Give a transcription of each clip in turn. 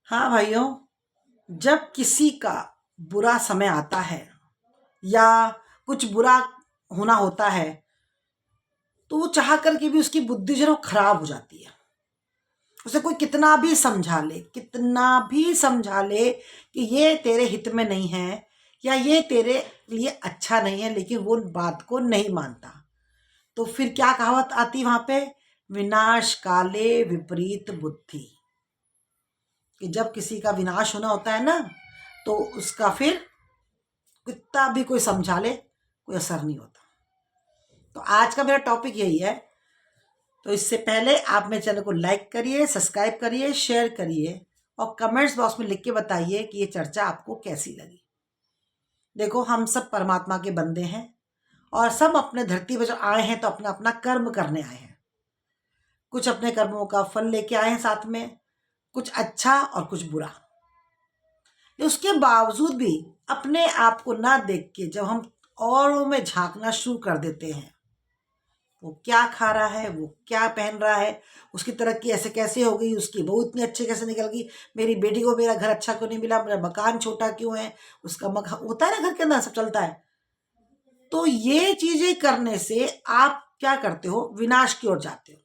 हाँ भाइयों, जब किसी का बुरा समय आता है या कुछ बुरा होना होता है तो वो चाह करके भी उसकी बुद्धि जो है वो खराब हो जाती है। उसे कोई कितना भी समझा ले कि ये तेरे हित में नहीं है या ये तेरे लिए अच्छा नहीं है, लेकिन वो बात को नहीं मानता। तो फिर क्या कहावत आती वहां पे, विनाश काले विपरीत बुद्धि। कि जब किसी का विनाश होना होता है ना, तो उसका फिर कितना भी कोई समझा ले कोई असर नहीं होता। तो आज का मेरा टॉपिक यही है। तो इससे पहले आप मेरे चैनल को लाइक करिए, सब्सक्राइब करिए, शेयर करिए और कमेंट्स बॉक्स में लिख के बताइए कि ये चर्चा आपको कैसी लगी। देखो, हम सब परमात्मा के बंदे हैं और सब अपने धरती पर जो आए हैं तो अपना अपना कर्म करने आए हैं। कुछ अपने कर्मों का फल लेके आए हैं साथ में, कुछ अच्छा और कुछ बुरा। उसके बावजूद भी अपने आप को ना देख के जब हम औरों में झांकना शुरू कर देते हैं, वो क्या खा रहा है, वो क्या पहन रहा है, उसकी तरक्की ऐसे कैसे हो गई, उसकी बहू इतनी अच्छी कैसे निकल गई, मेरी बेटी को मेरा घर अच्छा क्यों नहीं मिला, मेरा मकान छोटा क्यों है, उसका मकान होता है ना, घर के अंदर सब चलता है। तो ये चीजें करने से आप क्या करते हो, विनाश की ओर जाते हो।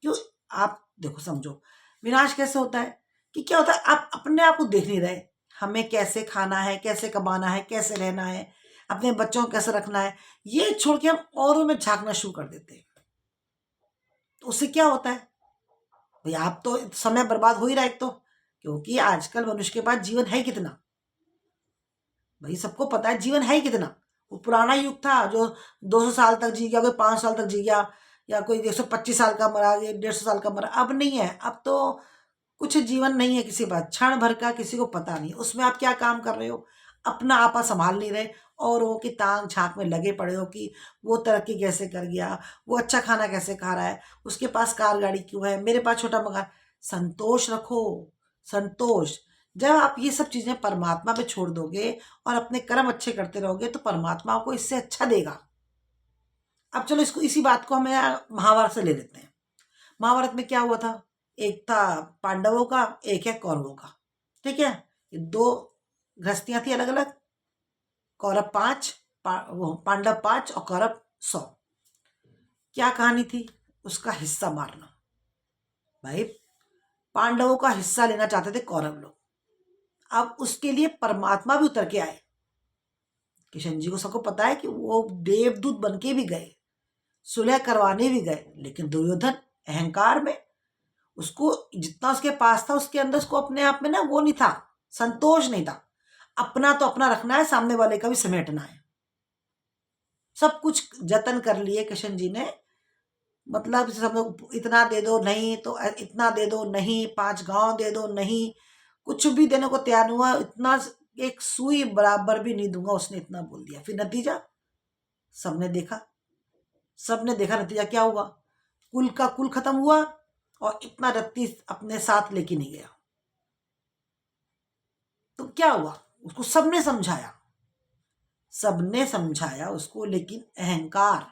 क्यों? आप देखो, समझो विनाश कैसे होता है कि क्या होता है, आप अपने आप को देख नहीं रहे, हमें कैसे खाना है, कैसे कमाना है, कैसे रहना है, अपने बच्चों को कैसे रखना है, ये छोड़ के हम औरों में झांकना शुरू कर देते हैं। तो उससे क्या होता है भाई, आप तो समय बर्बाद हो ही रहा है एक तो, क्योंकि आजकल मनुष्य के पास जीवन है कितना, भाई सबको पता है जीवन है कितना। वो पुराना युग था जो 200 साल तक जी गया, कोई 5 साल तक जी गया, या कोई 125 साल का मरा, 150 साल का मरा। अब नहीं है, अब तो कुछ जीवन नहीं है किसी के पास, क्षण भर का किसी को पता नहीं। उसमें आप क्या काम कर रहे हो, अपना आपा संभाल नहीं रहे और वो की तांग झांक में लगे पड़े हो कि वो तरक्की कैसे कर गया, वो अच्छा खाना कैसे खा रहा है, उसके पास कार गाड़ी क्यों है, मेरे पास छोटा मकान। संतोष रखो, संतोष। जब आप ये सब चीजें परमात्मा पे छोड़ दोगे और अपने कर्म अच्छे करते रहोगे तो परमात्मा आपको इससे अच्छा देगा। अब चलो इसको, इसी बात को हमें महाभारत से ले लेते हैं। महाभारत में क्या हुआ था, एक था पांडवों का, एक है कौरवों का। ठीक है, ये दो गृहस्थियां थी अलग अलग। कौरव 5, वो पांडव 5 और कौरव 100। क्या कहानी थी, उसका हिस्सा मारना। भाई, पांडवों का हिस्सा लेना चाहते थे कौरव लोग। अब उसके लिए परमात्मा भी उतर के आए। किशन जी को सबको पता है कि वो देवदूत बन के भी गए, सुलह करवाने भी गए, लेकिन दुर्योधन अहंकार में, उसको जितना उसके पास था उसके अंदर उसको अपने आप में ना वो नहीं था, संतोष नहीं था। अपना तो अपना रखना है, सामने वाले का भी समेटना है। सब कुछ जतन कर लिए किशन जी ने, मतलब सब लोग इतना दे दो नहीं, तो इतना दे दो नहीं, 5 गांव दे दो नहीं, कुछ भी देने को तैयार हुआ। इतना एक सुई बराबर भी नहीं दूंगा, उसने इतना बोल दिया। फिर नतीजा सबने देखा, सबने देखा नतीजा क्या हुआ, कुल का कुल खत्म हुआ और इतना रत्ती अपने साथ लेके नहीं गया। तो क्या हुआ, उसको सबने समझाया, सबने समझाया उसको, लेकिन अहंकार।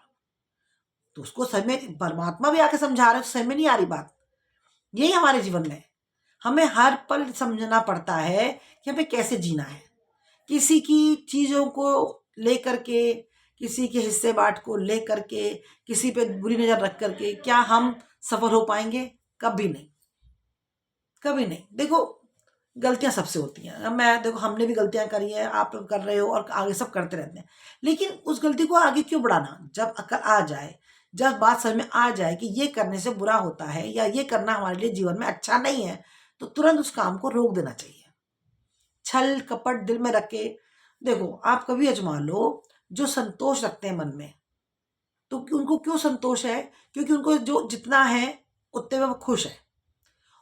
तो उसको समझ में, परमात्मा भी आके समझा रहे तो समझ में नहीं आ रही बात। यही हमारे जीवन में हमें हर पल समझना पड़ता है कि हमें कैसे जीना है। किसी की चीजों को लेकर के, किसी के हिस्से बाट को लेकर के, किसी पे बुरी नजर रख करके क्या हम सफल हो पाएंगे? कभी नहीं, कभी नहीं। देखो, गलतियां सबसे होती हैं। अब मैं देखो, हमने भी गलतियां करी है, आप लोग कर रहे हो और आगे सब करते रहते हैं, लेकिन उस गलती को आगे क्यों बढ़ाना? जब अकल आ जाए, जब बात समझ में आ जाए कि ये करने से बुरा होता है या ये करना हमारे लिए जीवन में अच्छा नहीं है, तो तुरंत उस काम को रोक देना चाहिए। छल कपट दिल में रख के, देखो आप कभी आजमा लो, जो संतोष रखते हैं मन में, तो उनको क्यों संतोष है? क्योंकि उनको जो जितना है उतने में वो खुश है।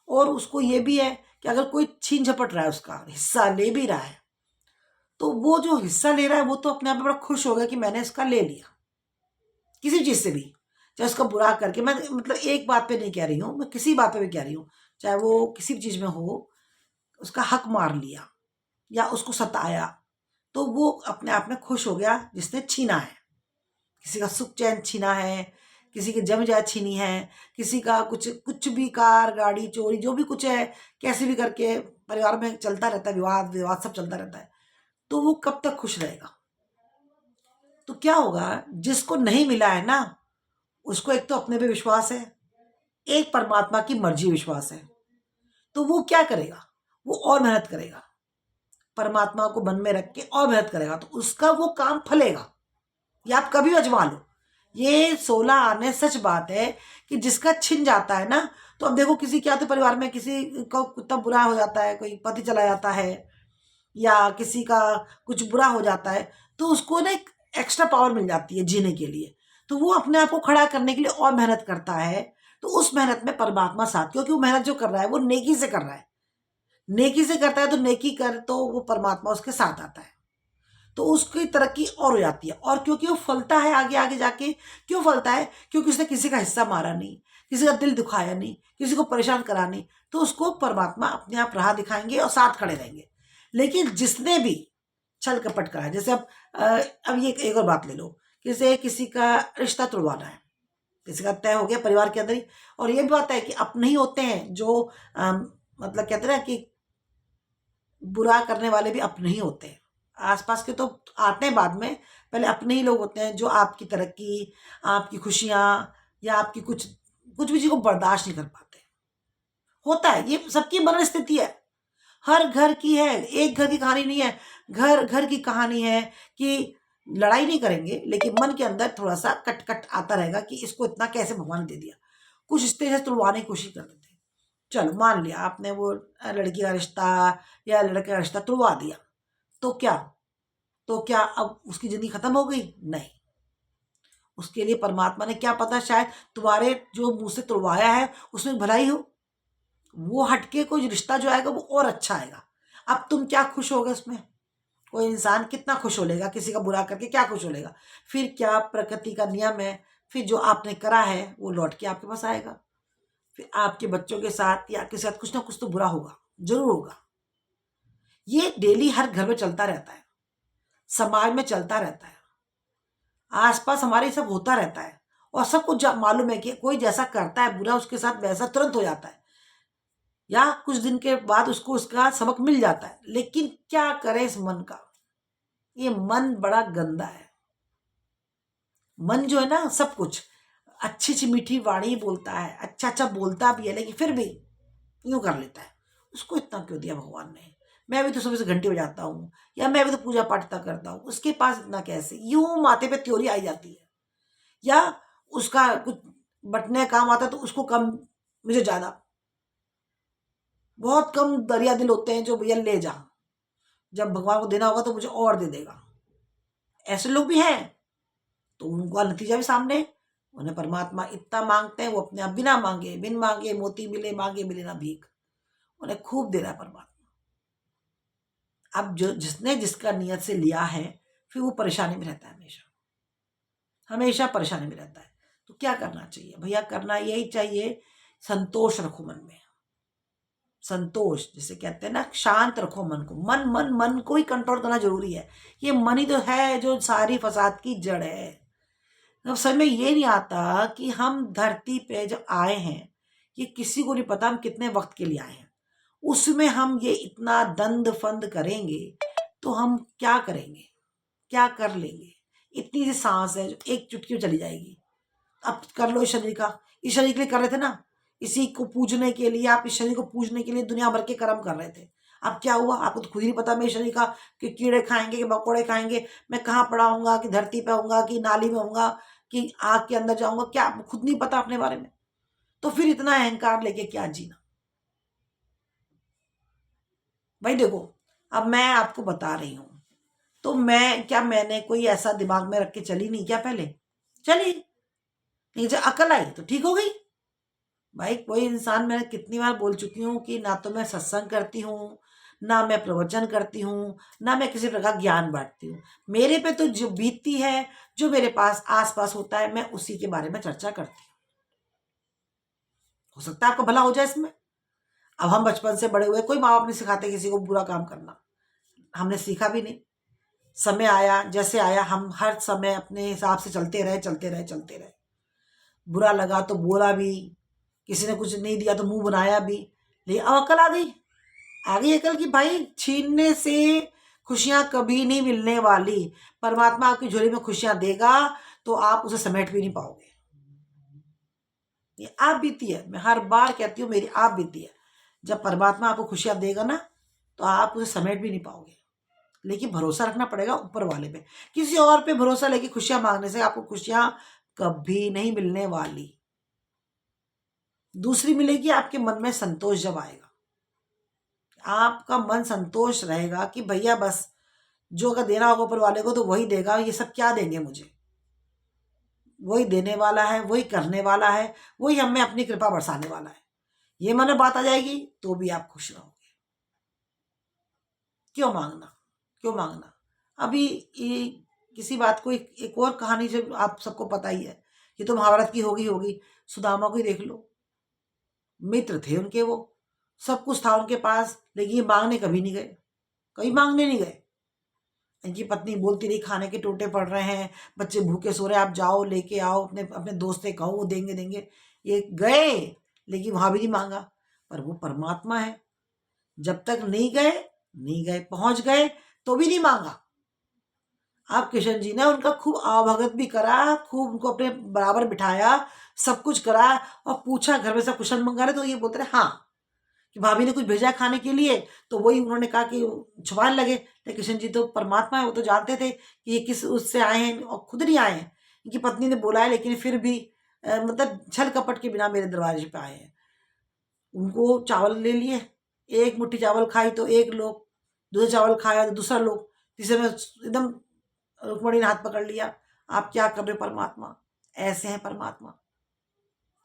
और उसको ये भी है कि अगर कोई छीन झपट रहा है, उसका हिस्सा ले भी रहा है, तो वो जो हिस्सा ले रहा है वो तो अपने आप में बड़ा खुश होगा कि मैंने इसका ले लिया, किसी चीज से भी। चाहे उसका बुरा करके, मैं मतलब एक बात पे नहीं कह रही हूँ, मैं किसी बात पे भी कह रही हूँ, चाहे वो किसी भी चीज में हो, उसका हक मार लिया या उसको सताया, तो वो अपने आप में खुश हो गया जिसने छीना है। किसी का सुख चैन छीना है, किसी की जम जायदाद छीनी है, किसी का कुछ कुछ भी कार गाड़ी चोरी जो भी कुछ है, कैसे भी करके परिवार में चलता रहता है, विवाद विवाद सब चलता रहता है, तो वो कब तक खुश रहेगा? तो क्या होगा, जिसको नहीं मिला है ना, उसको एक तो अपने पे विश्वास है, एक परमात्मा की मर्जी विश्वास है, तो वो क्या करेगा, वो और मेहनत करेगा, परमात्मा को मन में रख के और मेहनत करेगा, तो उसका वो काम फलेगा। ये आप कभी आजमा लो, ये 16 आने सच बात है कि जिसका छिन जाता है ना, तो अब देखो किसी क्या तो परिवार में किसी को कुत्ता बुरा हो जाता है, कोई पति चला जाता है, या किसी का कुछ बुरा हो जाता है, तो उसको ना एक एक्स्ट्रा पावर मिल जाती है जीने के लिए, तो वो अपने आप को खड़ा करने के लिए और मेहनत करता है। तो उस मेहनत में परमात्मा साथ, क्योंकि वो मेहनत जो कर रहा है वो नेकी से कर रहा है, नेकी से करता है, तो नेकी कर तो वो परमात्मा उसके साथ आता है, तो उसकी तरक्की और हो जाती है। और क्योंकि वो फलता है आगे आगे जाके, क्यों फलता है? क्योंकि उसने किसी का हिस्सा मारा नहीं, किसी का दिल दुखाया नहीं, किसी को परेशान करा नहीं, तो उसको परमात्मा अपने आप राह दिखाएंगे और साथ खड़े रहेंगे। लेकिन जिसने भी छल कपट करा है, जैसे अब ये एक और बात ले लो, जैसे किसी का रिश्ता तोड़वाना है, किसी का तय हो गया परिवार के अंदर ही, और ये भी बात है कि अपने ही होते हैं जो मतलब कहते हैं ना कि बुरा करने वाले भी अपने ही होते हैं, आसपास के तो आते हैं बाद में, पहले अपने ही लोग होते हैं जो आपकी तरक्की, आपकी खुशियाँ या आपकी कुछ कुछ भी चीज़ को बर्दाश्त नहीं कर पाते। होता है, ये सबकी मन स्थिति है, हर घर की है, एक घर की कहानी नहीं है, घर घर की कहानी है कि लड़ाई नहीं करेंगे लेकिन मन के अंदर थोड़ा सा कट कट आता रहेगा कि इसको इतना कैसे भगवान ने दे दिया, कुछ रिश्ते से तुड़वाने की कोशिश कर देते हैं। चलो मान लिया आपने वो लड़की का रिश्ता या लड़के का रिश्ता तुड़वा दिया, तो क्या, तो क्या अब उसकी जिंदगी खत्म हो गई? नहीं, उसके लिए परमात्मा ने क्या पता, शायद तुम्हारे जो मुंह से तुड़वाया है उसमें भलाई हो, वो हटके कोई रिश्ता जो आएगा वो और अच्छा आएगा। अब तुम क्या खुश होगे उसमें? कोई इंसान कितना खुश हो लेगा किसी का बुरा करके, क्या खुश हो लेगा? फिर क्या प्रकृति का नियम है, फिर जो आपने करा है वो लौट के आपके पास आएगा, फिर आपके बच्चों के साथ या आपके साथ कुछ ना कुछ तो बुरा होगा, जरूर होगा। ये डेली हर घर में चलता रहता है, समाज में चलता रहता है, आसपास हमारे सब होता रहता है, और सबको मालूम है कि कोई जैसा करता है बुरा उसके साथ वैसा तुरंत हो जाता है, या कुछ दिन के बाद उसको उसका सबक मिल जाता है। लेकिन क्या करे इस मन का, ये मन बड़ा गंदा है। मन जो है ना, सब कुछ अच्छी अच्छी मीठी वाणी बोलता है, अच्छा अच्छा बोलता भी है, लेकिन फिर भी यूं कर लेता है। उसको इतना क्यों दिया भगवान ने? मैं भी तो सुबह से घंटी बजाता हूँ, या मैं भी तो पूजा पाठ इतना करता हूँ, उसके पास इतना कैसे? यूं माथे पे त्योरी आई जाती है, या उसका कुछ बटने काम आता है तो उसको कम, मुझे ज्यादा। बहुत कम दरिया दिल होते हैं जो भैया ले जा, जब भगवान को देना होगा तो मुझे और दे देगा, ऐसे लोग भी हैं। तो उनका नतीजा भी सामने है। उन्हें परमात्मा इतना मांगते हैं, वो अपने आप बिना मांगे, बिन मांगे मोती मिले, मांगे मिले ना भीख, उन्हें खूब दे रहा है परमात्मा। अब जो जिसने जिसका नियत से लिया है, फिर वो परेशानी में रहता है, हमेशा हमेशा परेशानी में रहता है। तो क्या करना चाहिए भैया? करना यही चाहिए, संतोष रखो मन में, संतोष जिसे कहते हैं ना, शांत रखो मन को, मन मन मन को ही कंट्रोल करना जरूरी है। ये मन ही तो है जो सारी फसाद की जड़ है। अब समझ में ये नहीं आता कि हम धरती पे जब आए हैं, ये किसी को नहीं पता हम कितने वक्त के लिए आए हैं, उसमें हम ये इतना दंड फंद करेंगे तो हम क्या करेंगे, क्या कर लेंगे? इतनी सी सांस है जो एक चुटकी में चली जाएगी। अब कर लो इस शरीर का, इस शरीर के लिए कर रहे थे ना, इसी को पूजने के लिए, आप इस शरीर को पूजने के लिए दुनिया भर के कर्म कर रहे थे। अब क्या हुआ? आपको तो खुद ही नहीं पता मेरे शरीर का, कि कीड़े खाएंगे कि मकोड़े खाएंगे, मैं कहाँ पड़ा हूँगा, कि धरती पे होऊंगा, कि नाली में होऊंगा, कि आग के अंदर जाऊंगा, क्या खुद नहीं पता अपने बारे में? तो फिर इतना अहंकार लेके क्या जीना? भाई देखो, अब मैं आपको बता रही हूँ, तो मैं क्या, मैंने कोई ऐसा दिमाग में रख के चली नहीं क्या? पहले चली नहीं, जब अकल आई तो ठीक हो गई। भाई कोई इंसान, मैंने कितनी बार बोल चुकी हूँ कि ना तो मैं सत्संग करती हूँ, ना मैं प्रवचन करती हूँ, ना मैं किसी प्रकार ज्ञान बांटती हूँ। मेरे पे तो जो बीतती है, जो मेरे पास आस पास होता है, मैं उसी के बारे में चर्चा करती हूँ। हो सकता है आपका भला हो जाए इसमें। अब हम बचपन से बड़े हुए, कोई माँ बाप नहीं सिखाते किसी को बुरा काम करना, हमने सीखा भी नहीं। समय आया जैसे आया, हम हर समय अपने हिसाब से चलते रहे चलते रहे चलते रहे। बुरा लगा तो बोला भी, किसी ने कुछ नहीं दिया तो मुंह बनाया भी, लेकिन अब अकल आ गई अकल की भाई छीनने से खुशियां कभी नहीं मिलने वाली। परमात्मा आपकी झोली में खुशियां देगा तो आप उसे समेट भी नहीं पाओगे। ये आप बीती है, मैं हर बार कहती हूँ मेरी आप बीती है। जब परमात्मा आपको खुशियां देगा ना तो आप उसे समेट भी नहीं पाओगे। लेकिन भरोसा रखना पड़ेगा ऊपर वाले पे। किसी और पे भरोसा लेके खुशियां मांगने से आपको खुशियां कभी नहीं मिलने वाली। दूसरी मिलेगी आपके मन में संतोष जब आएगा, आपका मन संतोष रहेगा कि भैया बस जो अगर देना होगा ऊपर वाले को तो वही देगा, ये सब क्या देंगे मुझे, वही देने वाला है, वही करने वाला है, वही हमें अपनी कृपा बरसाने वाला है। ये मन में बात आ जाएगी तो भी आप खुश रहोगे। क्यों मांगना, क्यों मांगना। अभी ये किसी बात को एक और कहानी जो आप सबको पता ही है, ये तो महाभारत की होगी। सुदामा को ही देख लो, मित्र थे उनके, वो सब कुछ था उनके पास, लेकिन ये मांगने कभी नहीं गए, कभी मांगने नहीं गए। इनकी पत्नी बोलती रही खाने के टोटे पड़ रहे हैं, बच्चे भूखे सो रहे हैं, आप जाओ लेके आओ, अपने अपने दोस्त से कहो वो देंगे देंगे। ये गए लेकिन वहां भी नहीं मांगा। पर वो परमात्मा है, जब तक नहीं गए पहुंच गए तो भी नहीं मांगा। आप किशन जी ने उनका खूब आवभगत भी करा, खूब उनको अपने बराबर बिठाया, सब कुछ करा और पूछा घर में सब कुशल मंगा रहे तो ये बोलते रहे हाँ कि भाभी ने कुछ भेजा है खाने के लिए, तो वही उन्होंने कहा कि छुपाने लगे। लेकिन कृष्ण जी तो परमात्मा है, वो तो जानते थे कि ये किस उससे आए हैं और खुद नहीं आए हैं, इनकी पत्नी ने बोला है लेकिन फिर भी मतलब छल कपट के बिना मेरे दरवाजे पे आए हैं। उनको चावल ले लिए, एक मुट्ठी चावल खाई तो एक लोग, दूसरा चावल खाया तो दूसरा लोग, तीसरे में एकदम रुक्मणी ने हाथ पकड़ लिया। आप क्या कर रहे हो परमात्मा, ऐसे हैं परमात्मा।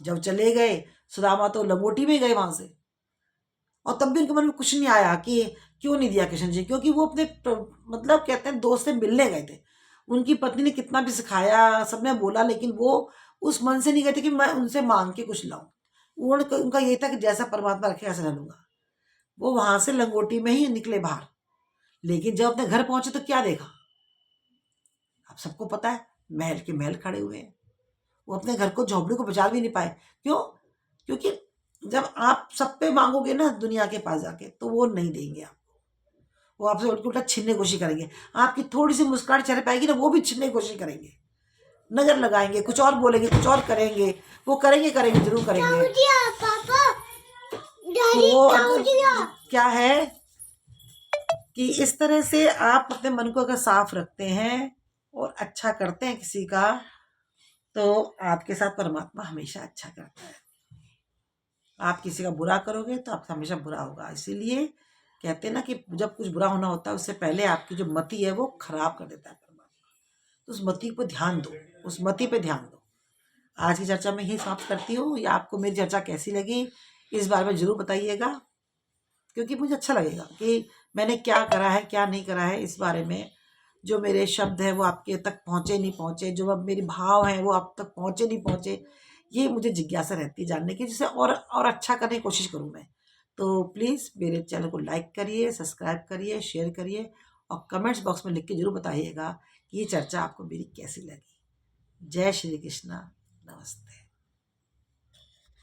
जब चले गए सुदामा तो लंगोटी में गए वहां से, और तब भी उनके मन में कुछ नहीं आया कि क्यों नहीं दिया कृष्ण जी, क्योंकि वो अपने मतलब कहते हैं दोस्त से मिलने गए थे। उनकी पत्नी ने कितना भी सिखाया, सबने बोला, लेकिन वो उस मन से नहीं गए थे कि मैं उनसे मांग के कुछ लाऊं। उनका यही था कि जैसा परमात्मा रखे ऐसा रह लूंगा। वो वहां से लंगोटी में ही निकले बाहर, लेकिन जब अपने घर पहुंचे तो क्या देखा, आप सबको पता है, महल के महल खड़े हुए हैं। वो अपने घर को, झोपड़ी को बचा भी नहीं पाए। क्यों? क्योंकि जब आप सब पे मांगोगे ना दुनिया के पास जाके तो वो नहीं देंगे आपको, वो आपसे उल्टा छीनने की कोशिश करेंगे। आपकी थोड़ी सी मुस्कुराहट चेहरे पे आएगी ना, वो भी छीनने की कोशिश करेंगे, नजर लगाएंगे, कुछ और बोलेंगे, कुछ और करेंगे। वो करेंगे जरूर करेंगे। तो क्या है कि इस तरह से आप अपने मन को अगर साफ रखते हैं और अच्छा करते हैं किसी का, तो आपके साथ परमात्मा हमेशा अच्छा करता है। आप किसी का बुरा करोगे तो आपका हमेशा बुरा होगा। इसीलिए कहते हैं ना कि जब कुछ बुरा होना होता है उससे पहले आपकी जो मति है वो खराब कर देता है परमात्मा। तो उस मति पर ध्यान दो, उस मति पे ध्यान दो। आज की चर्चा में यही समाप्त करती हूँ। या आपको मेरी चर्चा कैसी लगी इस बारे में जरूर बताइएगा, क्योंकि मुझे अच्छा लगेगा कि मैंने क्या करा है क्या नहीं करा है, इस बारे में जो मेरे शब्द हैं वो आपके तक पहुँचे नहीं पहुँचे, जो मेरे भाव हैं वो आप तक पहुँचे नहीं पहुँचे, ये मुझे जिज्ञासा रहती है जानने की, जिससे और अच्छा करने की कोशिश करूँ मैं। तो प्लीज़ मेरे चैनल को लाइक करिए, सब्सक्राइब करिए, शेयर करिए और कमेंट्स बॉक्स में लिख के जरूर बताइएगा कि ये चर्चा आपको मेरी कैसी लगी। जय श्री कृष्णा, नमस्ते।